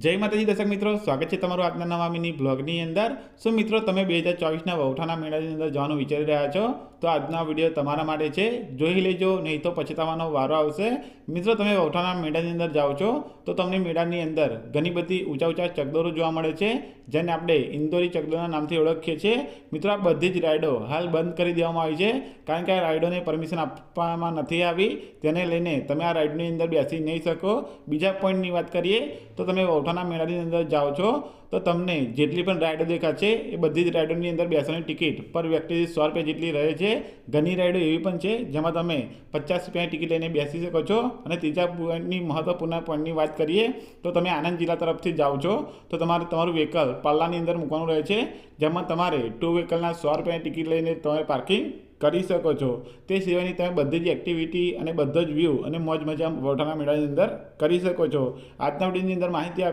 जय माताजी दर्शक मित्रों, स्वागत है तमाરું આજના નવા મિની બ્લોગની અંદર। સો મિત્રો, તમે 2024ના વૌઠાના મેળાની અંદર જવાનું વિચારી રહ્યા છો તો આજનો વિડીયો તમારા માટે છે। જોઈ લેજો, નહીં તો પછતાવાનો વારો આવશે। મિત્રો, તમે વૌઠાના મેળાની અંદર જાઓ છો તો તમને મેળાની અંદર ઘણી બધી ઊંચા ઊંચા ચકદોરો જોવા મળે છે, જેને આપણે ઇન્દોરી ચકદોરના નામથી ઓળખીએ છીએ। મિત્રો, આ બધી જ રાઇડો હાલ બંધ કરી દેવામાં આવી છે, કારણ કે આ રાઇડોને પરમિશન આપવામાં નથી આવી। તેને લઈને તમે આ રાઇડની અંદર બેસી નહીં શકો। બીજા પોઈન્ટની વાત કરીએ તો તમે વૌઠાના મેળાની અંદર જાઓ છો તો તમને જેટલી પણ રાઇડો દેખાશે એ બધી જ રાઇડોની અંદર બેસવાની ટિકિટ પર વ્યક્તિ 100 રૂપિયા જેટલી રહે છે। ઘણી રાઇડો એવી પણ છે જેમાં તમે 50 રૂપિયાની ટિકિટ લઈને બેસી શકો છો। અને ત્રીજા પોઈન્ટની મહત્વપૂર્ણ પોઈન્ટની વાત કરીએ તો તમે આણંદ જિલ્લા તરફથી જાઓ છો તો તમારું વ્હીકલ પાલ્લાની અંદર મૂકવાનું રહે છે, જેમાં તમારે 2 વ્હીકલના 100 રૂપિયાની ટિકિટ લઈને તમે પાર્કિંગ કરી શકો છો। તે સિવાયની તમે બધી જ એક્ટિવિટી અને બધો જ વ્યૂ અને મોજ મજા વૌઠાના મેળાની અંદર કરી શકો છો। આજના વિડીયોની અંદર માહિતી